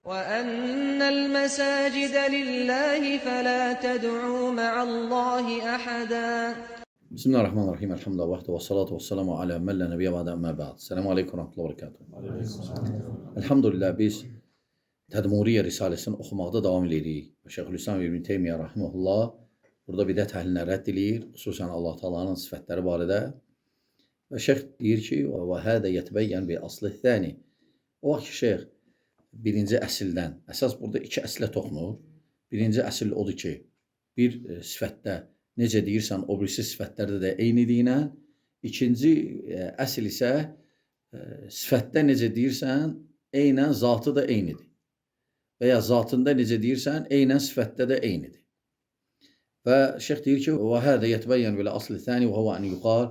وَأَنَّ الْمَسَاجِدَ لِلَّهِ فَلَا تَدْعُوا مَعَ اللّٰهِ أَحَدًا. Bismillahirrahmanirrahim. Elhamdülillah vahde ve salatu ve selamu ala men la nebiyye ba'de amma ba'd. Selamun aleyküm ve rahmetullahi ve berekatuhu. Elhamdülillah biz Tədmuriyyə Risaləsini oxumaqda davam edirik. Şeyxülislam İbn Teymiyyə rahimehullah burada bidət əhlinə rədd eləyir, xüsusən Allah Taala'nın sifətləri barədə. Və şeyx deyir ki, və hədə yətəbəyyən bi aslı thani. O vaxt ki, şeyx birinci əsildən, əsas burada iki əslə toxunur. Birinci əsil odur ki, bir sifətdə necə deyirsən, o birisi sifətlərdə də eyniliyinə. İkinci əsl isə sifətdə necə deyirsən, eynən zatı da eynidir. Və ya zatında necə deyirsən, eynən sifətdə də eynidir. Və şeyx deyir ki, və hədə yətəbəyyən bilə aslı thani və huvə ən yuqal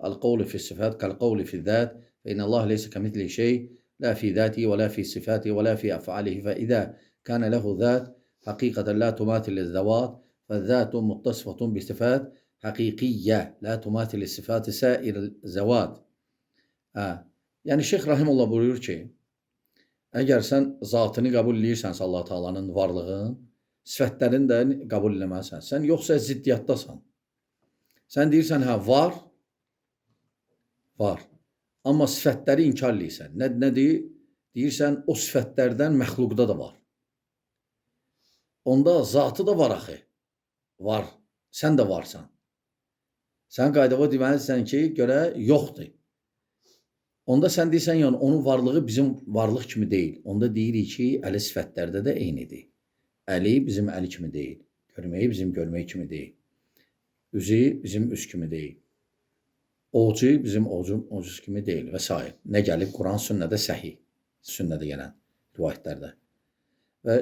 el-qavlu fi sifət kal-qavli fi zət və inə Allah leysə kəmitli şey لا في ذاته ولا في صفاته ولا في أفعاله فإذا كان له ذات حقيقة لا تماثل الذوات فالذات متصفة بصفات حقيقية لا تماثل الصفات سائر الذوات. Yani Şeyh Rahimullah buyuruyor ki, eğer sen zatını kabul edirsən Allah Taala'nın varlığın, sifətlərini də kabul eləməlisən. Sən yoxsa ziddiyyatdasan. Sən deyirsən, var. Amma sifətləri inkar edirsən. Nədir? Deyirsən, o sifətlərdən məxluqda da var. Onda zatı da var axı. Var. Sən də varsan. Sən qaydava deməlisən ki, görə yoxdur. Onda sən deyirsən, yəni onun varlığı bizim varlıq kimi deyil. Onda deyirik ki, əli sifətlərdə də eynidir. Əli bizim əli kimi deyil. Görməyi bizim görmək kimi deyil. Üzü bizim üz kimi deyil. Ocu bizim ocuz kimi deyil və s. Nə gəlib Quran sünnədə səhih, sünnədə gələn rivayətlərdə. Və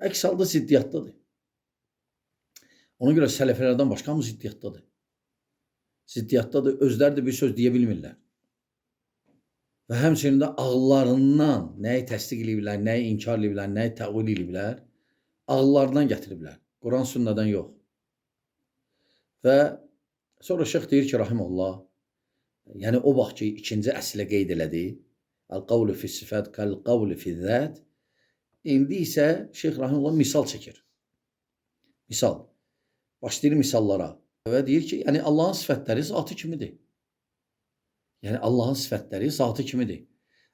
əks halda ziddiyyatdadır. Ona görə sələfələrdən başqa mı ziddiyyatdadır? Ziddiyyatdadır, özləri də bir söz deyə bilmirlər. Və həmçinin də ağıllarından nəyi təsdiq ediblər, nəyi inkar ediblər, nəyi təvil ediblər, ağıllarından gətiriblər. Quran sünnədən yox. Və sonra şeyx deyir ki, rahimullah, yəni o vaxt ki, ikinci əslə qeyd elədi. El-qavlu fi sifət kal-qavlu fi zət. İndi isə Şeyx Rahimullah misal çəkir. Misal. Başlayır misallara. Və deyir ki, yəni Allahın sifətləri zatı kimidir. Yəni Allahın sifətləri zatı kimidir.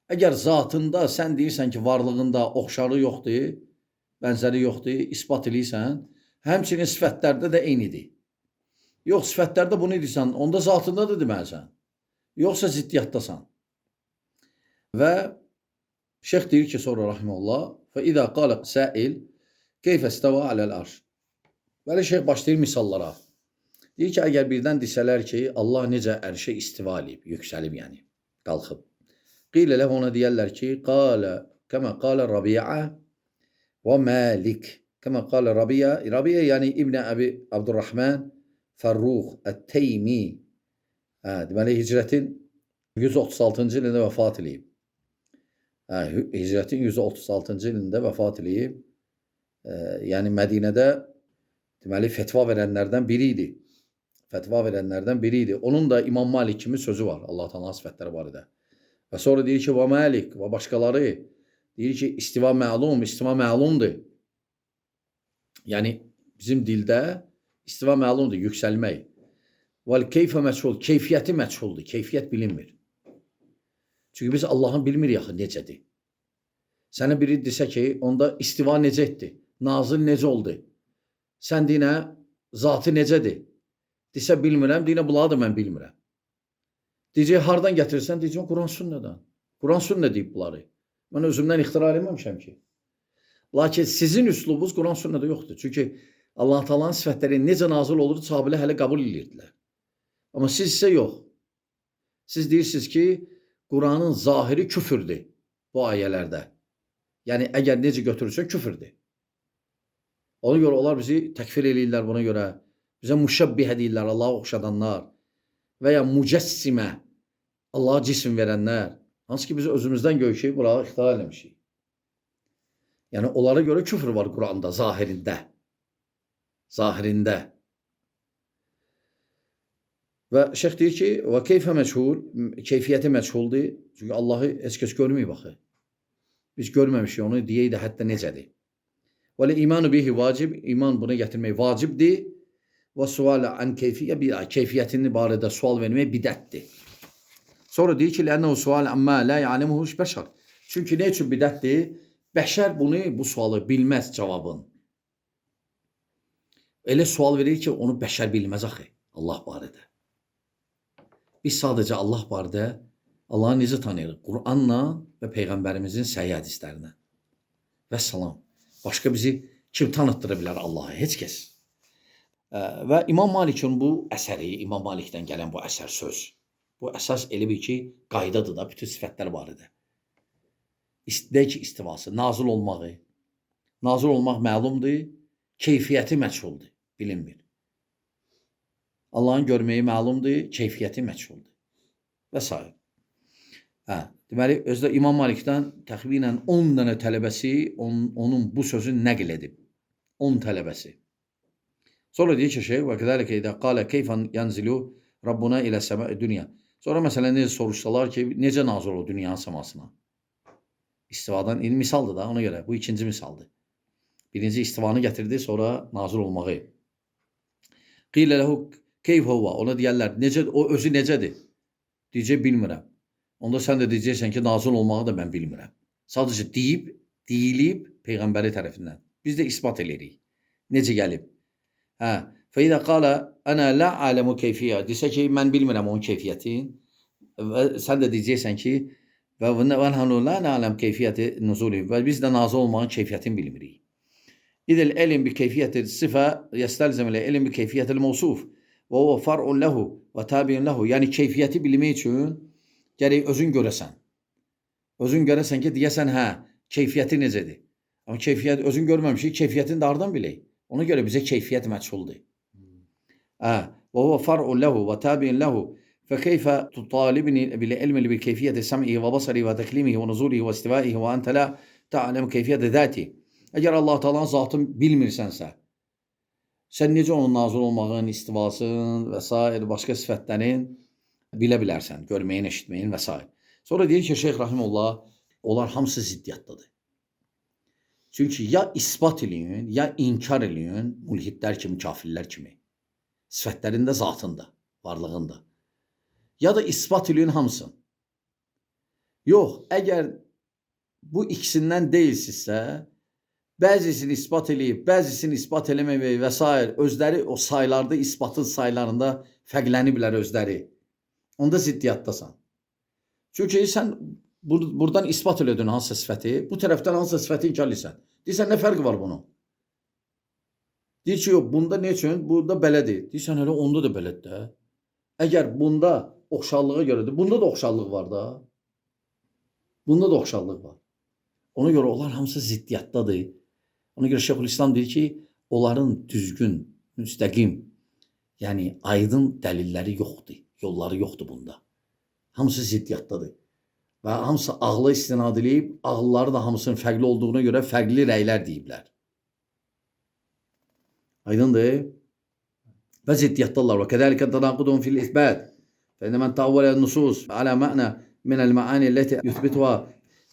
Əgər zatında sən deyirsən ki, varlığında oxşarı yoxdur, bənzəri yoxdur, isbat edirsən, həmçinin sifətlərdə də eynidir. Yox, sifətlərdə bunu edirsən, onda zatında da deməlisən. Yoxsa ziddiyyatdasan. Və şeyx deyir ki, sonra rahimullah, فَإِذَا قَالَ سَائِلْ كَيْفَ اسْتَوَى عَلَى الْعَرْشِ. Bəli, şeyx başlayır misallara. Deyir ki, əgər birdən desələr ki, Allah necə ərşə istiva edib, yüksəlib yəni, qalxıb. Qilə ləh ona deyərlər ki, kəmə qalə Rabi'a və Malik. Kəmə qalə Rabi'a. Rabi'a yəni İbn Əbi Abdurrahman Fərruq Ət-Teymi. Deməli, hicrətin 136-cı ilində vəfat edib. Hicrətin 136-cı ilində vəfat edib. Yəni, Mədinədə deməli, fetva verənlərdən biri idi. Onun da İmam Malik kimi sözü var Allah Teala sifətləri barədə. Və sonra deyir ki, və Malik və başqaları deyir ki, istiva məlumdur. Yəni, bizim dildə istiva məlumdur, yüksəlmək. Vəl-keyfə məchul, keyfiyyəti məchuldur, keyfiyyət bilinmir. Çünki biz Allahın bilmirik axı necədir. Sənə biri desə ki, onda istiva necə etdi, nazil necə oldu, sən deyinə, zatı necədir, desə bilmirəm, deyinə, bunları da mən bilmirəm. Deyəcək, hardan gətirirsən, deyəcək, Quran sünnədən. Quran sünnə deyib bunları. Mən özümdən ixtira eləməmişəm ki. Lakin sizin üslubunuz Quran sünnədə yoxdur. Çünki Allah Taala'nın sifətləri necə nazil olur, sahabələr hələ qəbul edirdilər. Amma siz isə yox. Siz deyirsiniz ki, Quranın zahiri küfürdür bu ayələrdə. Yəni, əgər necə götürürsən, küfürdür. Ona görə onlar bizi təkfir edirlər buna görə. Bizə müşəbbihə deyirlər, Allah'a oxşadanlar. Və ya mücəssimə, Allah'a cisim verənlər. Hansı ki, biz özümüzdən görək ki, bura ixtira eləmişik. Yəni, onlara görə küfür var Quranda, zahirində. Və şeyx deyir ki, və keyfə məchul, keyfiyyəti məchuldur. Çünki Allahı heç kəs görməyib axı. Biz görməmişik onu, deyək də hətta necədir. Və le imanu bihi vacib, iman buna gətirmək vacibdir. Və sualə an keyfiyyə bid'a, keyfiyyətini barədə sual vermək bidətdir. Sonra deyir ki, lənəhu sual amma la ya'lemuhu bəşər. Çünki nə üçün bidətdir? Bəşər bu sualı bilməz cavabın. Elə sual verir ki, onu bəşər bilməz axı Allah barədə. Biz sadəcə Allah barədə Allah'ı necə tanıyırıq? Qur'anla və Peyğəmbərimizin səhih hədislərinə. Və salam. Başqa bizi kim tanıtdıra bilər Allah'a? Heç kəs. Və İmam Malikin bu əsəri, İmam Malikdən gələn bu əsər söz. Bu əsas elə bir ki, qaydadır da bütün sifətlər barədə. Deyək ki, istivası, nazil olmağı. Nazil olmaq məlumdur, keyfiyyəti məchuldur, bilinmir. Allahın görməyi məlumdur, keyfiyyəti məchuldur. Və s. Deməli, özdə İmam Malikdən təxminən 10 dənə tələbəsi onun bu sözü nəql edib. 10 tələbəsi. Sonra deyir ki, şeyh, və qədəlikə idə qalə keyfən yanzilu Rabbuna ilə səmə dünya. Sonra məsələn necə soruşsalar ki, necə nazil olur dünyanın səmasına? İstivadan misaldır da ona görə. Bu ikinci misaldır. Birinci istivanı gətirdi, sonra nazil olmağı. Qilə lehu keyf huva. Ona deyərlər, o özü necədir? Deyəcək, bilmirəm. Onda sən də deyəcəksən ki, nazil olmağı da mən bilmirəm. Sadəcə deyilib Peyğəmbəri tərəfindən. Biz də isbat edirik. Necə gəlib? Fəidə qalə, ənə lə aləmu keyfiyyə. Desə ki, mən bilmirəm onun keyfiyyətin. Və sən də deyəcəksən ki, və nəhnu lə nələm keyfiyyəti nuzuli. Və biz də nazil olmağın keyfiyyətini bilmirik. İdil elm bi keyfiyyəti sifə yəstəlzəm ilə elm bi keyfiyyəti mevsuf. Və o far'un ləhu və tabi'un ləhu. Yəni keyfiyyəti bilmək üçün gərək özün görəsən. Özün görəsən ki, deyəsən, keyfiyyəti necədir? Amma keyfiyyət özün görməmişik, keyfiyyətini də hardan bilək? Ona görə bizə keyfiyyət məchuldur. Və o far'un ləhu və tabi'un ləhu. فكيف تطالبني بالعلم بكيفية سمعه وبصره وتكليمه ونزوله واستوائه وأنت لا تعلم كيفية ذاته. Əgər Allah Taala'nın zatını bilmirsənsə, sən necə onun nazil olmağın, istivasın və s. başqa sifətlərin bilə bilərsən, görməyin, eşitməyin və s. Sonra deyir ki, Şeyx Rahimullah, onlar hamısı ziddiyyatdadır. Çünki ya isbat eləyin, ya inkar eləyin, mulhidlər kimi, kafirlər kimi, sifətlərində, zatında, varlığında. Ya da isbat eləyin hamısın. Yox, əgər bu ikisindən deyilsizsə, bəzisini isbat eləyib, bəzisini isbat eləməmək və s. özləri o saylarda, isbatın saylarında fərqləniblər özləri. Onda ziddiyyatdasan. Çünki sən buradan isbat elədin hansısa sifəti, bu tərəfdən hansısa sifəti inkar edirsən. Deyirsən, nə fərqi var bunun? Deyir ki, yox, bunda ne üçün? Burada belədir. Deyirsən, elə onda da belədir də. Əgər bunda oxşarlığa görədir, bunda da oxşarlıq var da. Bunda da oxşarlıq var. Ona görə onlar hamısı ziddiyyatdadır. Ona görə Şeyxülislam deyir ki, onların düzgün, müstəqim, yəni aydın dəlilləri yoxdur, yolları yoxdur bunda. Hamısı ziddiyyatdadır. Və hamısı ağla istinad edib, ağılları da hamısının fərqli olduğuna görə fərqli rəylər deyiblər. Aydındır? Və ziddiyyatdadırlar. Və kədəlikə tənaqudun fil isbət. Fəinə mən tavvələ nusus alə mə'nə minəl mə'ani ləti yüthbituha.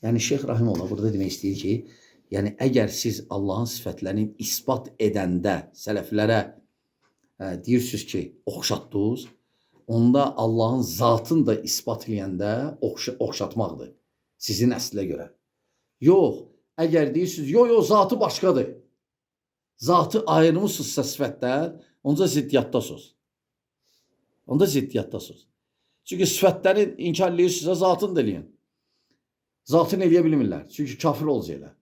Yəni Şeyx Rahimullah burada demək istəyir ki, yəni əgər siz Allahın sifətlərini isbat edəndə sələflərə deyirsiniz ki, oxşatdınız, onda Allahın zatını da isbat edəndə oxşatmaqdır. Sizin əslə görə. Yox, əgər deyirsiniz, yox, zatı başqadır. Zatı ayırmışsınızsa sifətlər, onda ziddiyyatdasınız. Onda ziddiyyatdasınız. Çünki sifətləri inkar edirsinizsə, zatını da eləyin. Zatını eləyə bilmirlər. Çünki kafir olacaqlar.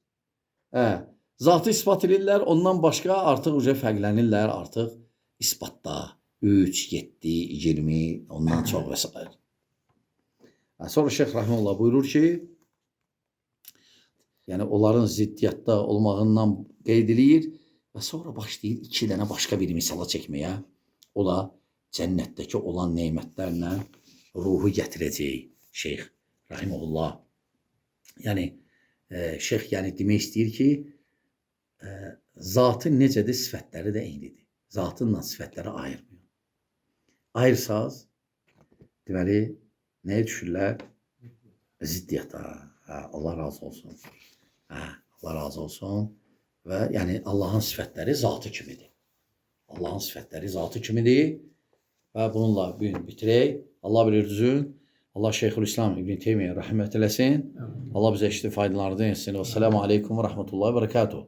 Zatı isbat edirlər, ondan başqa artıq fərqlənirlər, artıq isbatda 3, 7, 20, ondan çox və s. Sonra Şeyx Rahimullah buyurur ki, yəni onların ziddiyyatda olmağından qeyd edir və sonra başlayır 2 dənə başqa bir misala çəkməyə. O da cənnətdəki olan neymətlərlə ruhu gətirəcək Şeyx Rahimullah. Yəni Şeyx demək istəyir ki, zatı necədir, sifətləri də eynidir. Zatınla sifətləri ayırmıyor. Ayırsaz, deməli, nəyə düşürlər? Ziddiyyata. Allah razı olsun. Allah razı olsun. Və yəni Allahın sifətləri zatı kimidir. Allahın sifətləri zatı kimidir. Və bununla bu gün bitirək. Allah bilir düzün. Allah Şeyxülislam İbn Teymiyyə rəhmət eləsin. Allah bizə eşitdi faydalarını etsin. Vəssalamu aleykum və rəhmətullahi və bərəkatuhu.